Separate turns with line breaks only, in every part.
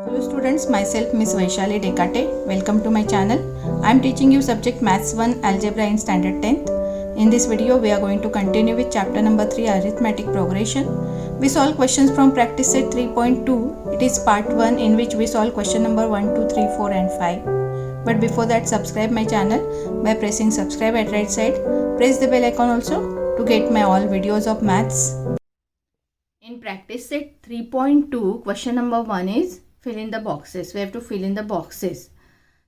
Hello students, myself Miss Vaishali Dekate. Welcome to my channel. I am teaching you subject Maths 1 Algebra in Standard 10th. In this video, we are going to continue with chapter number 3 Arithmetic Progression. We solve questions from practice set 3.2. It is part 1 in which we solve question number 1, 2, 3, 4 and 5. But before that, subscribe my channel by pressing subscribe at right side. Press the bell icon also to get my all videos of maths. In practice set 3.2, question number 1 is fill in the boxes. We have to fill in the boxes.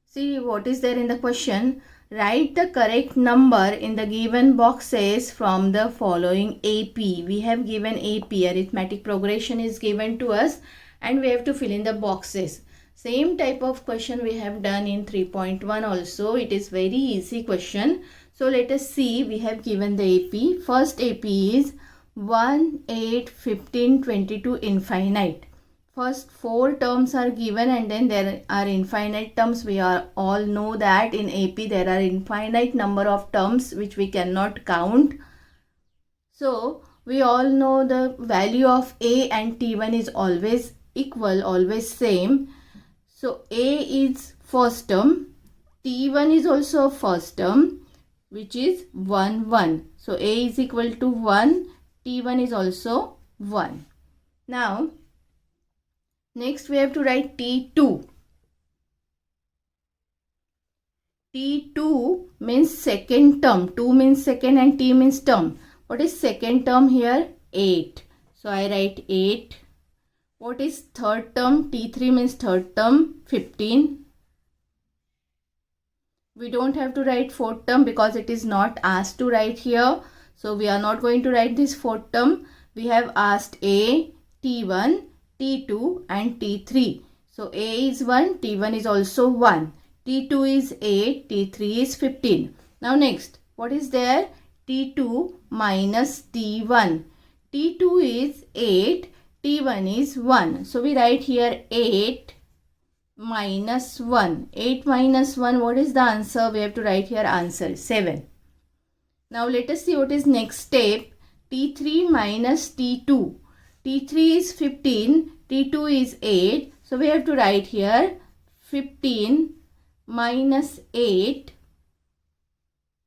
See what is there in the question. Write the correct number in the given boxes from the following AP. We have given AP, arithmetic progression is given to us and we have to fill in the boxes. Same type of question we have done in 3.1 also. It is very easy question. So let us see, we have given the AP. First AP is 1, 8, 15, 22, infinite. First 4 terms are given and then there are infinite terms. We all know that in AP there are infinite number of terms which we cannot count. So we all know the value of A and T1 is always equal, always same. So A is first term, T1 is also first term which is 1, 1. So A is equal to 1, T1 is also 1. Now next we have to write T2. T2 means second term. 2 means second and T means term. What is second term here? 8. So I write 8. What is third term? T3 means third term. 15. We don't have to write fourth term because it is not asked to write here. So we are not going to write this fourth term. We have asked A, T1, T2 and T3. So A is 1, T1 is also 1. T2 is 8, T3 is 15. Now next, what is there? T2 minus T1. T2 is 8, T1 is 1. So we write here 8 minus 1. 8 minus 1, what is the answer? We have to write here answer 7. Now let us see what is next step. T3 minus T2. T3 is 15, T2 is 8. So we have to write here 15 minus 8.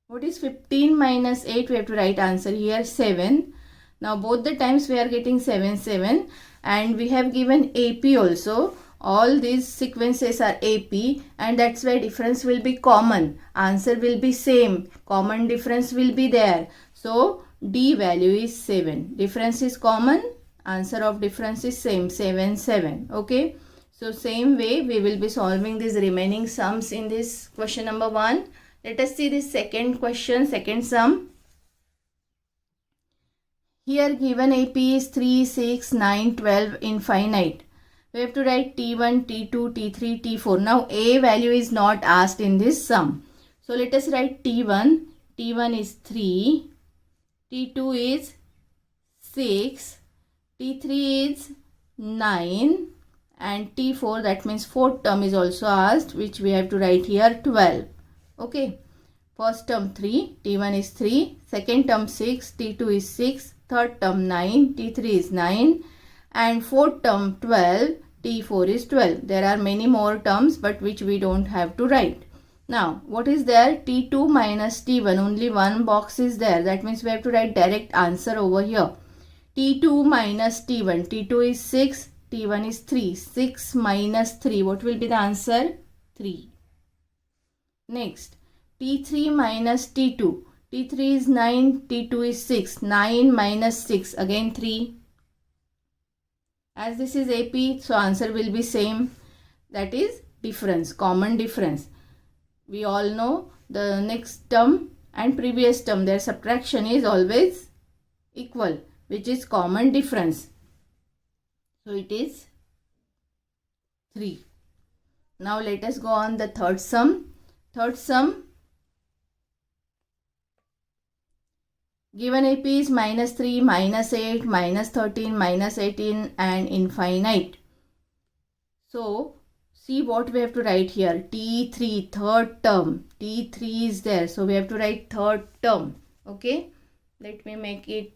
What is 15 minus 8? We have to write answer here 7. Now both the times we are getting 7, 7 and we have given AP also. All these sequences are AP and that's why difference will be common. Answer will be same. Common difference will be there. So D value is 7. Difference is common. Answer of difference is same, 7, 7. Okay. So same way we will be solving these remaining sums in this question number 1. Let us see this second question, second sum. Here given AP is 3, 6, 9, 12, infinite. We have to write T1, T2, T3, T4. Now A value is not asked in this sum. So let us write T1. T1 is 3. T2 is 6. T3 is 9 and T4, that means fourth term is also asked, which we have to write here 12. Okay. First term 3, T1 is 3, second term 6, T2 is 6, third term 9, T3 is 9 and fourth term 12, T4 is 12. There are many more terms but which we don't have to write. Now what is there? T2 minus T1, only one box is there. That means we have to write direct answer over here. T2 minus T1. T2 is 6. T1 is 3. 6 minus 3. What will be the answer? 3. Next. T3 minus T2. T3 is 9. T2 is 6. 9 minus 6. Again 3. As this is AP, so answer will be same. That is difference. Common difference. We all know the next term and previous term, their subtraction is always equal, which is common difference. So it is 3. Now let us go on the third sum. Third sum. Given AP is minus 3, minus 8, minus 13, minus 18 and infinite. So see what we have to write here. T3, third term. T3 is there. So we have to write third term. Okay. Let me make it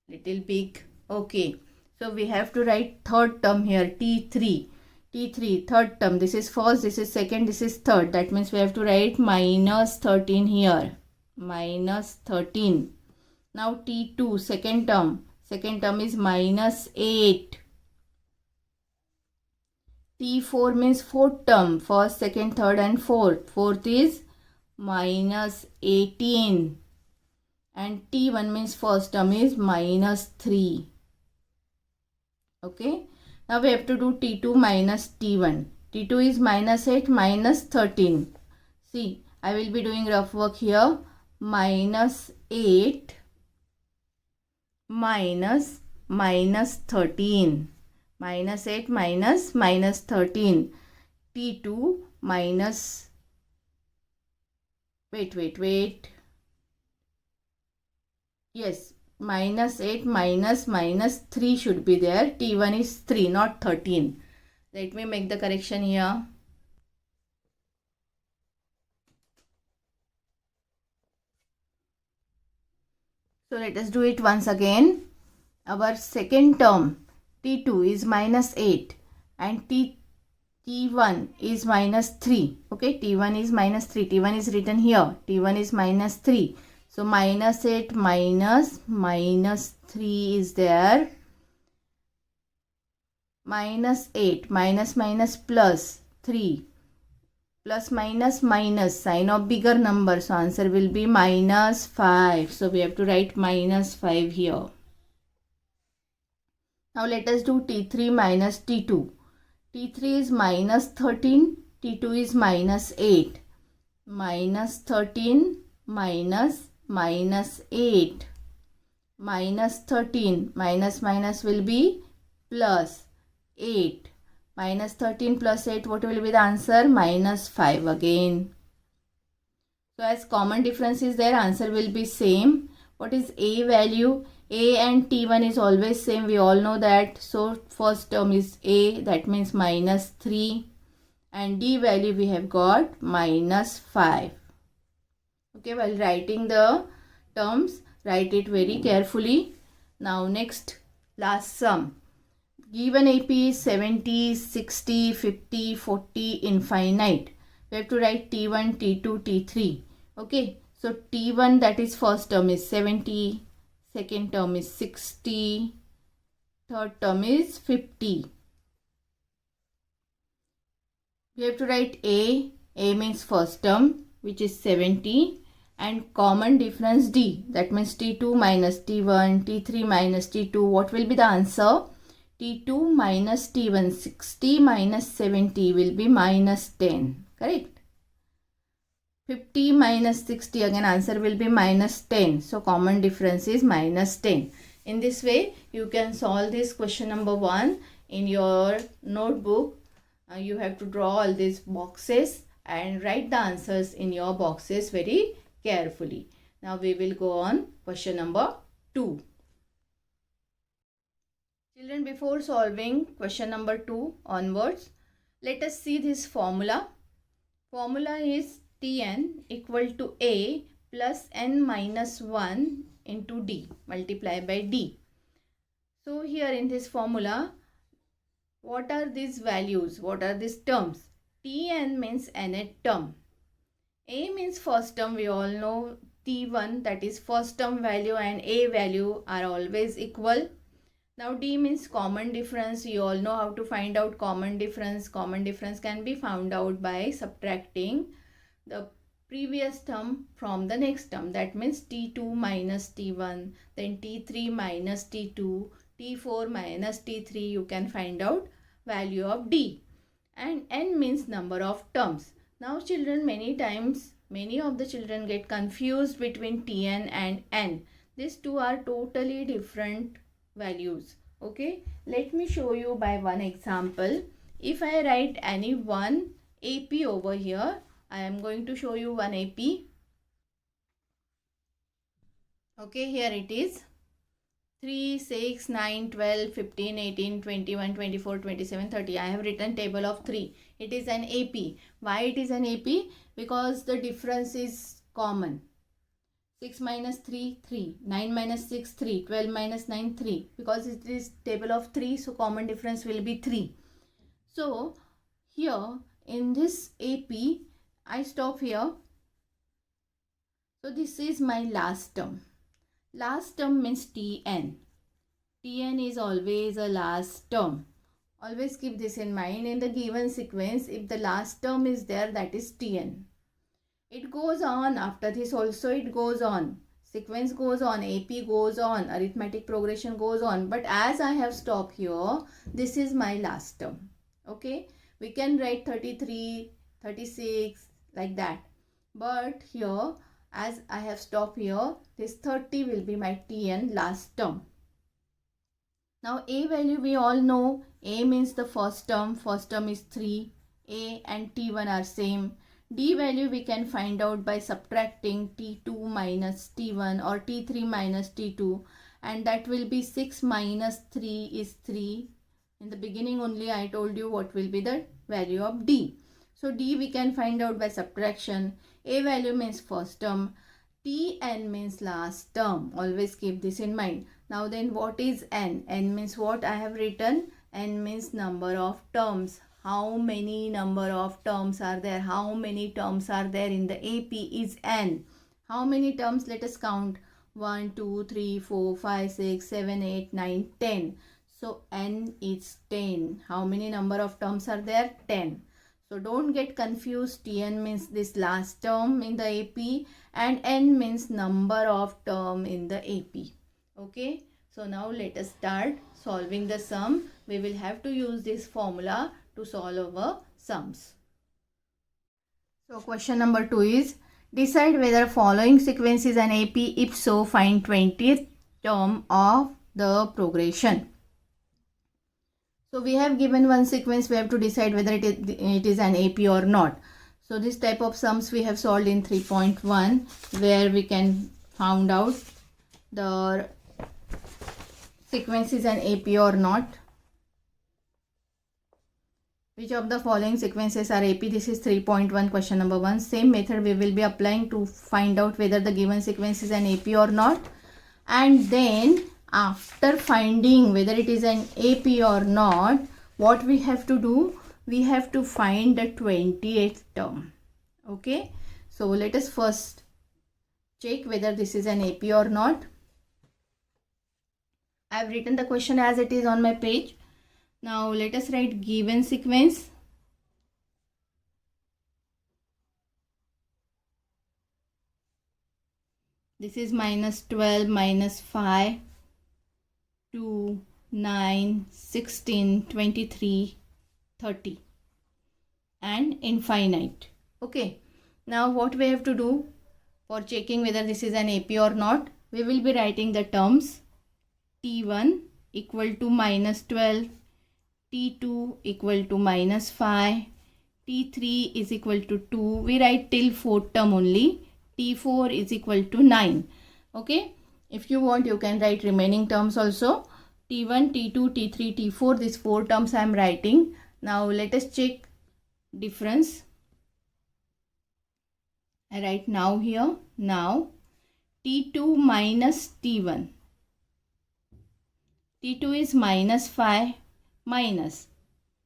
little big. Okay. So we have to write third term here, T3. T3, third term. This is first, this is second, this is third. That means we have to write minus 13 here. Minus 13. Now T2, second term. Second term is minus 8. T4 means fourth term. First, second, third and fourth. Fourth is minus 18. And T1 means first term is minus 3. Okay. Now we have to do T2 minus T1. T2 is minus 8 minus 13. See, I will be doing rough work here. Minus 8 minus 13. Minus 8 minus 13. T2 minus, wait. Yes, minus 8 minus 3 should be there. T1 is 3, not 13. Let me make the correction here. So let us do it once again. Our second term T2 is minus 8 and T1 is minus 3. Okay, T1 is minus 3. T1 is written here. T1 is minus 3. So minus 8 minus 3 is there. Minus 8 minus plus 3. Plus minus sign of bigger number. So answer will be minus 5. So we have to write minus 5 here. Now let us do T3 minus T2. T3 is minus 13. T2 is minus 8. Minus 13 minus 8. Minus 13 minus will be plus 8. Minus 13 plus 8, what will be the answer? Minus 5 again. So as common difference is there, answer will be same. What is A value? A and T1 is always same. We all know that. So first term is A, that means minus 3. And D value we have got minus 5. Okay, while writing the terms, write it very carefully. Now next, last sum. Given AP is 70, 60, 50, 40, infinite. We have to write T1, T2, T3. Okay, so T1, that is first term, is 70. Second term is 60. Third term is 50. We have to write A. A means first term, which is 70. And common difference D. That means T2 minus T1, T3 minus T2. What will be the answer? T2 minus T1, 60 minus 70 will be minus 10. Correct? 50 minus 60, again answer will be minus 10. So common difference is minus 10. In this way, you can solve this question number 1 in your notebook. You have to draw all these boxes and write the answers in your boxes very carefully. Now we will go on question number 2. Children, before solving question number 2 onwards, let us see this formula. Formula is Tn equal to A plus n minus 1 into D multiplied by D. So here in this formula, what are these values? What are these terms? Tn means nth term. A means first term. We all know T1, that is first term value, and A value are always equal. Now D means common difference. You all know how to find out common difference. Common difference can be found out by subtracting the previous term from the next term. That means T2 minus T1, then T3 minus T2, T4 minus T3. You can find out value of D. And N means number of terms. Now children, many times many of the children get confused between Tn and N. These two are totally different values. Okay, let me show you by one example. If I write any one AP over here, I am going to show you one AP. Okay, here it is. 3, 6, 9, 12, 15, 18, 21, 24, 27, 30. I have written table of 3. It is an AP. Why it is an AP? Because the difference is common. 6 minus 3, 3. 9 minus 6, 3. 12 minus 9, 3. Because it is table of 3, so common difference will be 3. So here in this AP, I stop here. So this is my last term. Last term means Tn. Tn is always a last term. Always keep this in mind. In the given sequence, if the last term is there, that is Tn. It goes on. After this also it goes on. Sequence goes on. AP goes on. Arithmetic progression goes on. But as I have stopped here, this is my last term. Okay. We can write 33, 36 like that. But here, as I have stopped here, this 30 will be my Tn last term. Now A value we all know. A means the first term is 3. A and T1 are same. D value we can find out by subtracting T2 minus T1 or T3 minus T2, and that will be 6 minus 3 is 3. In the beginning only I told you what will be the value of D. So D we can find out by subtraction. A value means first term. Tn means last term. Always keep this in mind. Now then, what is n? N means what I have written? N means number of terms. How many number of terms are there? How many terms are there in the AP is n. How many terms? Let us count. 1, 2, 3, 4, 5, 6, 7, 8, 9, 10. So n is 10. How many number of terms are there? 10. So don't get confused. Tn means this last term in the AP and n means number of term in the AP. Okay. So now let us start solving the sum. We will have to use this formula to solve our sums. So question number 2 is, decide whether following sequence is an AP. If so, find 20th term of the progression. So we have given one sequence. We have to decide whether it is an AP or not. So this type of sums we have solved in 3.1, where we can find out the sequence is an AP or not. Which of the following sequences are AP? This is 3.1 question number 1. Same method we will be applying to find out whether the given sequence is an AP or not. And then after finding whether it is an AP or not, what we have to do? We have to find the 28th term. Okay. So let us first check whether this is an AP or not. I have written the question as it is on my page. Now let us write given sequence. This is minus 12, minus 5, 2, 9, 16, 23, 30 and infinite. Okay. Now what we have to do for checking whether this is an AP or not? We will be writing the terms. T1 equal to minus 12, T2 equal to minus 5, T3 is equal to 2. We write till 4th term only. T4 is equal to 9. Okay. If you want, you can write remaining terms also. T1, T2, T3, T4. These 4 terms I am writing. Now let us check difference. I write now here. Now T2 minus T1. T2 is minus 5 minus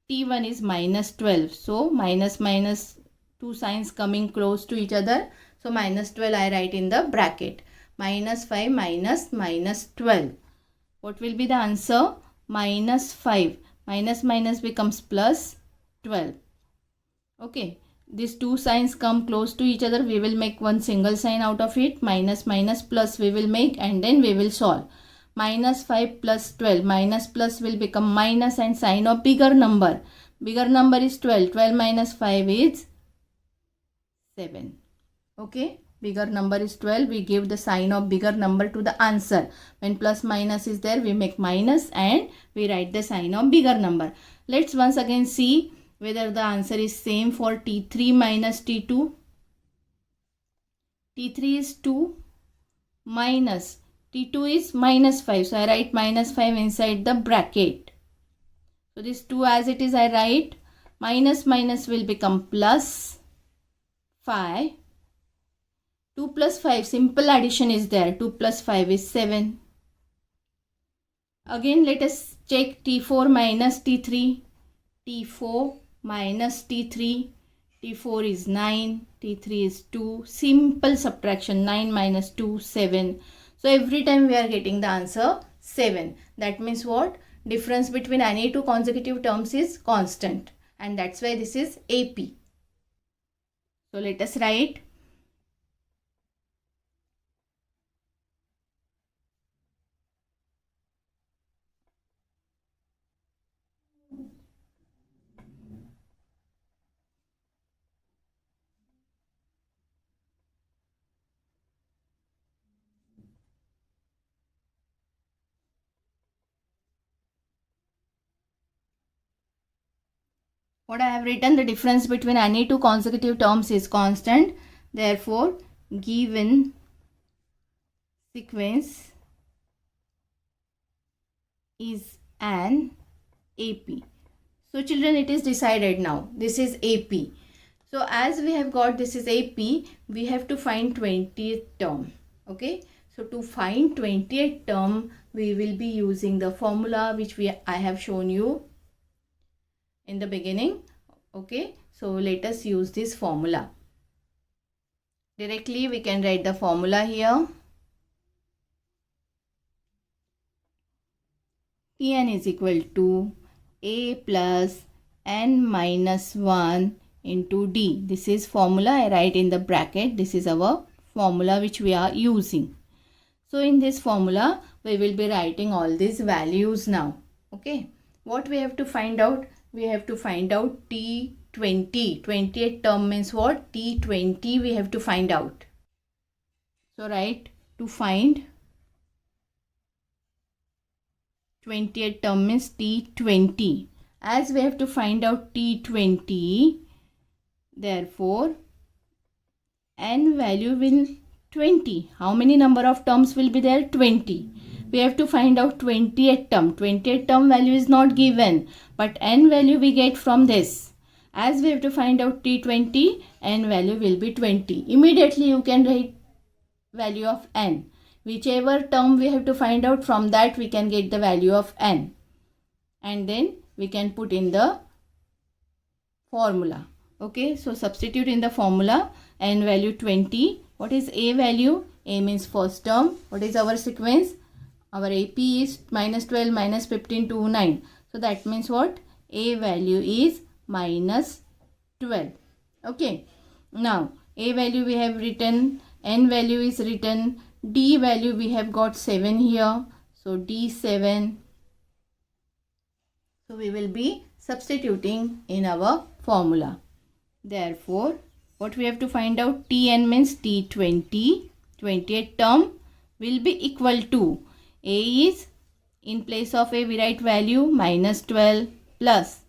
T1 is minus 12. So minus minus, two signs coming close to each other. So minus 12 I write in the bracket. Minus 5 minus minus 12. What will be the answer? Minus 5. Minus minus becomes plus 12. Okay. These two signs come close to each other. We will make one single sign out of it. Minus minus plus we will make, and then we will solve. Minus 5 plus 12. Minus plus will become minus and sign of bigger number. Bigger number is 12. 12 minus 5 is 7. Okay. Bigger number is 12. We give the sign of bigger number to the answer. When plus minus is there, we make minus and we write the sign of bigger number. Let's once again see whether the answer is same for T3 minus T2. T3 is 2 minus T2 is minus 5. So I write minus 5 inside the bracket. So this 2 as it is I write. Minus minus will become plus 5. 2 plus 5, simple addition is there. 2 plus 5 is 7. Again let us check T4 minus T3. T4 minus T3. T4 is 9, T3 is 2. Simple subtraction. 9 minus 2, 7. So every time we are getting the answer 7. That means what? Difference between any two consecutive terms is constant. And that's why this is AP. So let us write. What I have written, the difference between any two consecutive terms is constant. Therefore, given sequence is an AP. So children, it is decided now. This is AP. So as we have got this is AP, we have to find 20th term. Okay. So to find 20th term, we will be using the formula which I have shown you in the beginning. Okay, so let us use this formula. Directly we can write the formula here. Tn is equal to A plus n minus 1 into D. This is formula I write in the bracket. This is our formula which we are using. So in this formula, we will be writing all these values now. Okay, what we have to find out? We have to find out T20. 20th term means what? T20 we have to find out. So write to find 20th term means T20. As we have to find out T20, therefore n value will 20. How many number of terms will be there? 20. We have to find out 20th term. 20th term value is not given, but n value we get from this. As we have to find out T20, n value will be 20. Immediately you can write value of n. Whichever term we have to find out, from that we can get the value of n. And then we can put in the formula. Okay, so substitute in the formula n value 20. What is A value? A means first term. What is our sequence? Our AP is minus 12 minus 15 to 9. So that means what? A value is minus 12. Okay. Now A value we have written. N value is written. D value we have got 7 here. So D7. So we will be substituting in our formula. Therefore, what we have to find out? Tn means T20. 20th term will be equal to A is, in place of A we write value minus 12 plus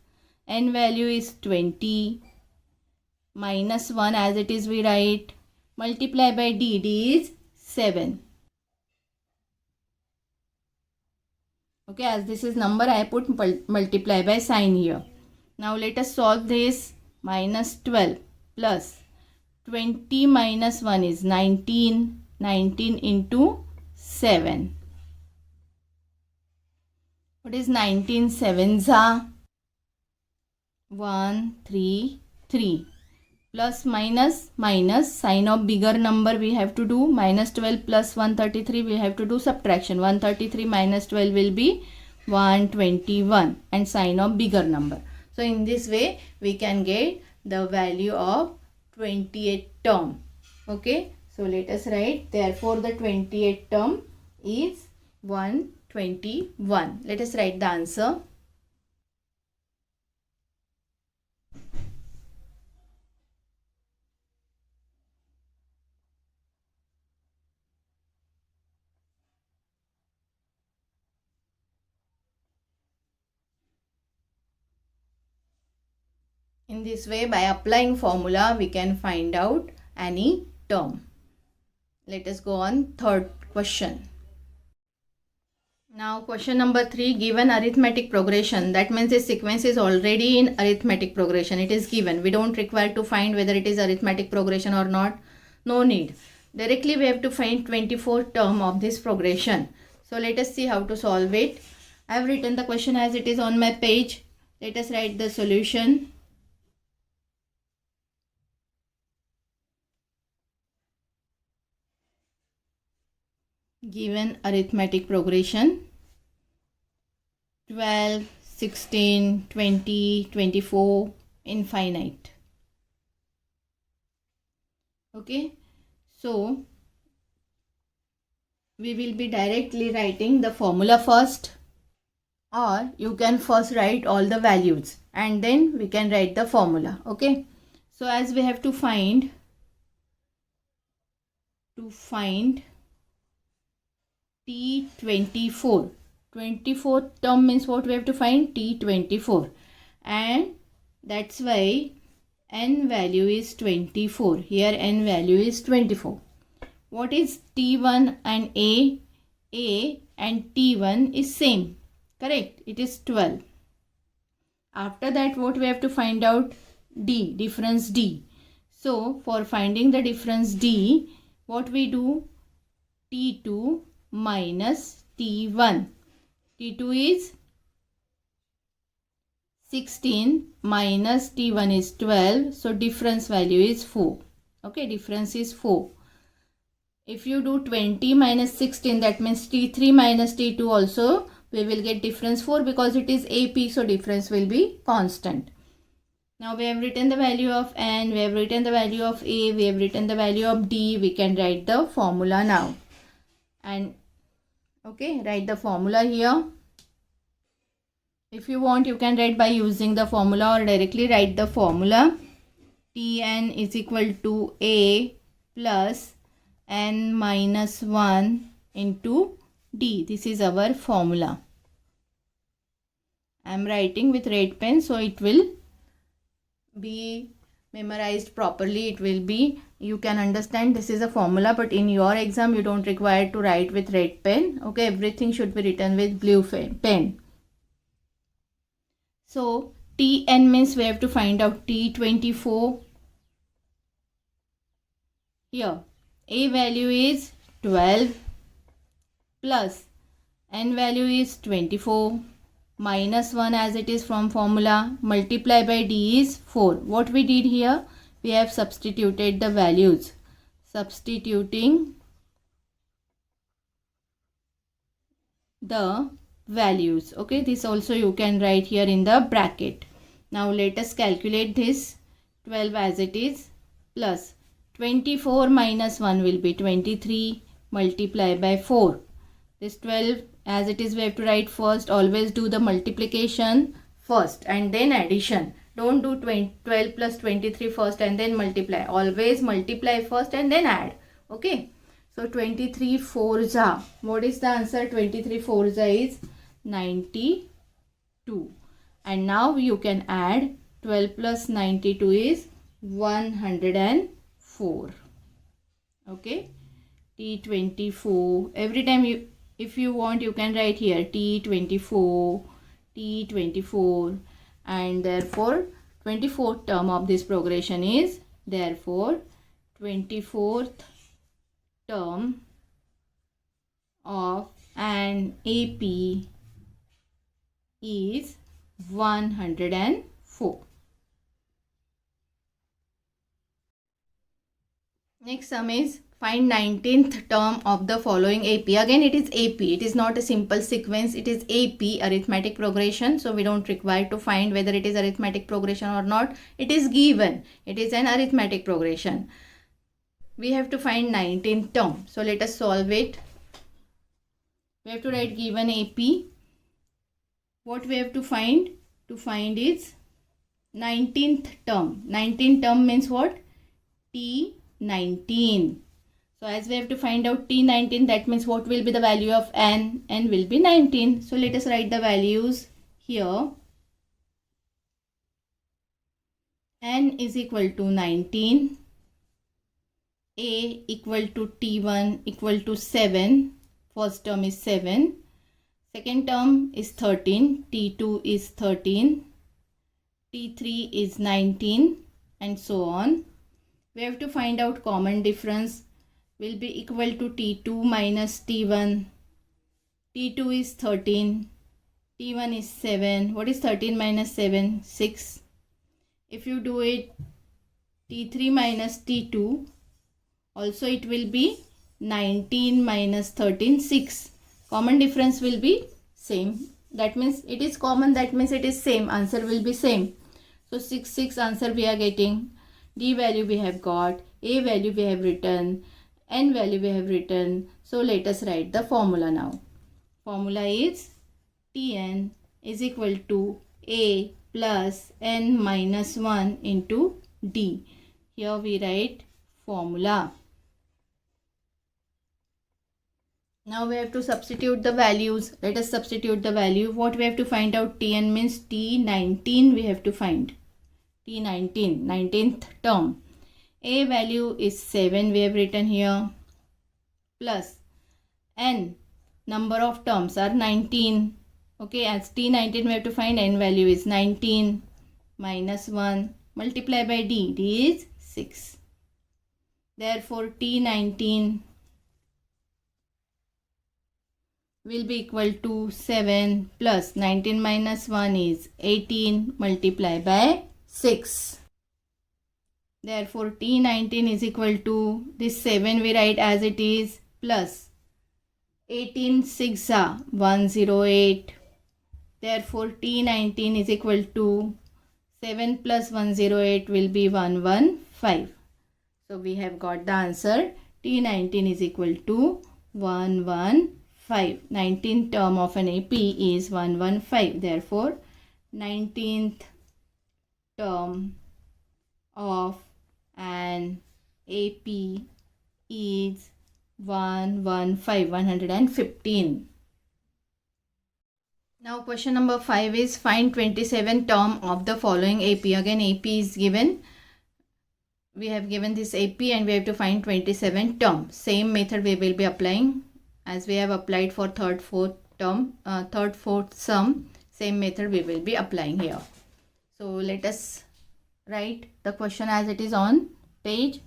n value is 20 minus 1 as it is we write, multiply by D. D is 7. Okay, as this is number I put multiply by sign here. Now let us solve this. Minus 12 plus 20 minus 1 is 19. 19 into 7. What is 19 sevens are? 1, 3, 3. Plus minus, minus, sign of bigger number we have to do. Minus 12 plus 133 we have to do subtraction. 133 minus 12 will be 121 and sign of bigger number. So in this way we can get the value of 20th term. Okay. So let us write, therefore the 20th term is 121. Let us write the answer. In this way, by applying formula, we can find out any term. Let us go on third question. Now question number 3, given arithmetic progression. That means the sequence is already in arithmetic progression. It is given. We don't require to find whether it is arithmetic progression or not. No need. Directly we have to find 24th term of this progression. So let us see how to solve it. I have written the question as it is on my page. Let us write the solution. Given arithmetic progression 12, 16, 20, 24, infinite. Okay, so we will be directly writing the formula first, or you can first write all the values and then we can write the formula. Okay, so as we have to find T24. 24th term means what? We have to find T24, and that's why n value is 24. Here n value is 24. What is T1 and A? A and T1 is same. Correct? It is 12. After that, what we have to find out? D, difference D. So for finding the difference D, what we do? T2 minus T1. T2 is 16 minus T1 is 12. So difference value is 4. Okay, difference is 4. If you do 20 minus 16, that means T3 minus T2 also, we will get difference 4 because it is AP. So difference will be constant. Now we have written the value of n, we have written the value of A, we have written the value of D. We can write the formula now. And okay, write the formula here. If you want, you can write by using the formula or directly write the formula. Tn is equal to A plus n minus 1 into D. This is our formula. I am writing with red pen, so it will be memorized properly. It will be, you can understand this is a formula, but in your exam you don't require to write with red pen. Okay, everything should be written with blue pen. So Tn means we have to find out T24. Here A value is 12 plus n value is 24 minus 1 as it is from formula, multiply by D is 4. What we did here? We have substituted the values. Substituting the values. Okay, this also you can write here in the bracket. Now let us calculate this. 12 as it is plus 24 minus 1 will be 23, multiply by 4. This 12 as it is, we have to write first. Always do the multiplication first and then addition. Don't do 12 plus 23 first and then multiply. Always multiply first and then add. Okay. So 23 4s. What is the answer? 23 4s is 92. And now you can add 12 plus 92 is 104. Okay. T24. Every time you, if you want, you can write here T24, T24, and therefore 24th term of this progression is, therefore 24th term of an AP is 104. Next sum is find 19th term of the following AP. Again it is AP. It is not a simple sequence. It is AP, arithmetic progression. So we don't require to find whether it is arithmetic progression or not. It is given. It is an arithmetic progression. We have to find 19th term. So let us solve it. We have to write given AP. What we have to find? To find is 19th term. 19th term means what? T19. So as we have to find out T19, that means what will be the value of n? N will be 19. So let us write the values here. N is equal to 19. A equal to T1 equal to 7. First term is 7. Second term is 13. T2 is 13. T3 is 19, and so on. We have to find out common difference. Will be equal to T2 minus T1. T2 is 13. T1 is 7. What is 13 minus 7? 6. If you do it T3 minus T2, also it will be 19 minus 13, 6. Common difference will be same. That means it is common, that means it is same. Answer will be same. So 6, 6 answer we are getting. D value we have got. A value we have written. N value we have written. So let us write the formula now. Formula is Tn is equal to A plus N minus 1 into D. Here we write formula. Now we have to substitute the values. Let us substitute the value. What we have to find out? Tn means T19 we have to find. T19, 19th term. A value is 7 we have written here. Plus N, number of terms are 19. Okay, as T19 we have to find N value is 19 minus 1 multiply by D. D is 6. Therefore T19 will be equal to 7 plus 19 minus 1 is 18 multiply by 6. Therefore T19 is equal to this 7 we write as it is plus 18 6 are 108. Therefore T19 is equal to 7 plus 108 will be 115. So we have got the answer. T19 is equal to 115. 19th term of an AP is 115. Therefore 19th term of an AP is 115. Now question number 5 is find 27 term of the following AP. Again AP is given. We have given this AP and we have to find 27 term. Same method we will be applying as we have applied for third, fourth term, third, fourth sum. Same method we will be applying here. So let us write the question as it is on page.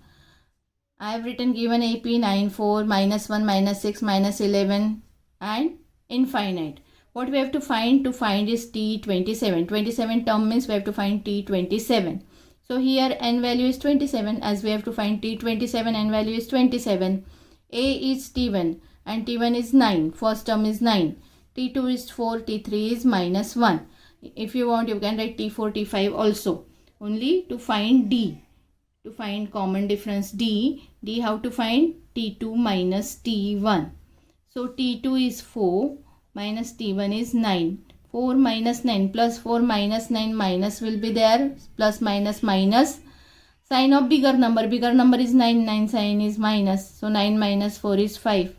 I have written given AP 9, 4, minus 1, minus 6, minus 11 and infinite. What we have to find is T27. 27 term means we have to find T27. So here N value is 27. As we have to find T27, N value is 27. A is T1 and T1 is 9. First term is 9. T2 is 4. T3 is minus 1. If you want, you can write T4, T5 also. Only to find D. To find common difference D. D how to find? T2 minus T1. So T2 is 4 minus T1 is 9. 4 minus 9 plus 4 minus 9 minus will be there. Plus minus minus. Sign of bigger number. Bigger number is 9. 9 sign is minus. So 9 minus 4 is 5.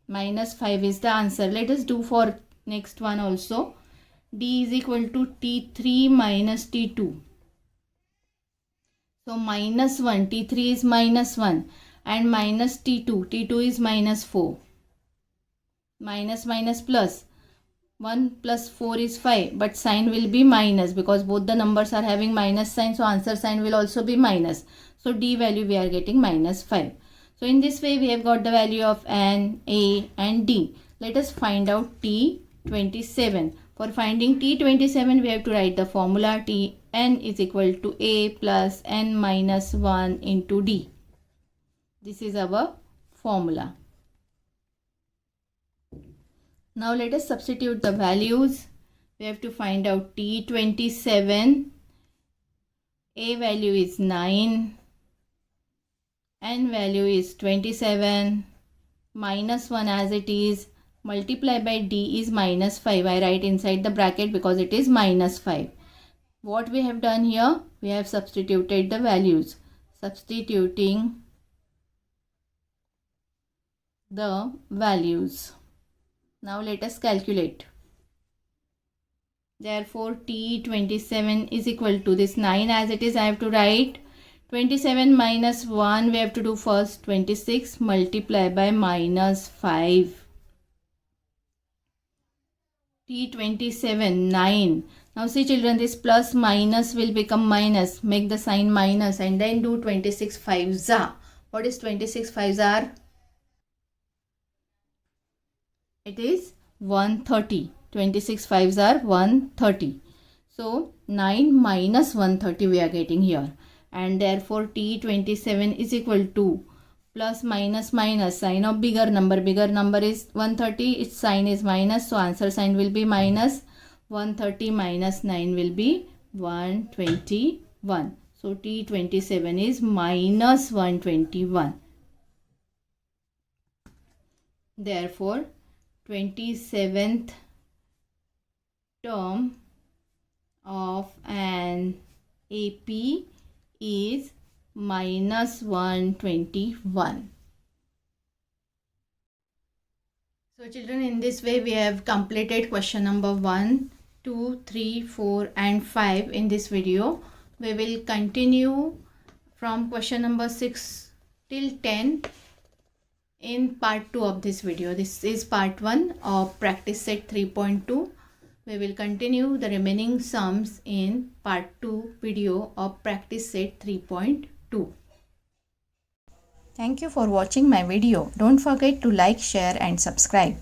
Minus 5 is the answer. Let us do for next one also. D is equal to T3 minus T2. So minus 1. T3 is minus 1. And minus T2. T2 is minus 4. Minus minus plus. 1 plus 4 is 5. But sign will be minus because both the numbers are having minus sign. So answer sign will also be minus. So D value we are getting minus 5. So in this way we have got the value of N, A and D. Let us find out T27. For finding T27 we have to write the formula Tn is equal to A plus N minus 1 into D. This is our formula. Now let us substitute the values. We have to find out T27. A value is 9. N value is 27. Minus 1 as it is. Multiply by D is minus 5. I write inside the bracket because it is minus 5. What we have done here? We have substituted the values. Substituting the values. Now let us calculate. Therefore T27 is equal to this 9 as it is. I have to write 27 minus 1 we have to do first. 26 multiply by minus 5. T27 9. Now see children, this plus minus will become minus. Make the sign minus and then do 26 5s are. What is 26 5s are? It is 130. 26 5s are 130. So 9 minus 130 we are getting here, and therefore T27 is equal to plus minus minus sign of bigger number is 130, its sign is minus, so answer sign will be minus. 130 minus 9 will be 121. So T27 is minus 121. Therefore 27th term of an AP is minus 121. So children, in this way we have completed question number 1, 2, 3, 4 and 5 in this video. We will continue from question number 6 till 10 in part 2 of this video. This is part 1 of practice set 3.2. We will continue the remaining sums in part 2 video of practice set 3.2. Thank you for watching my video. Don't forget to like, share and subscribe.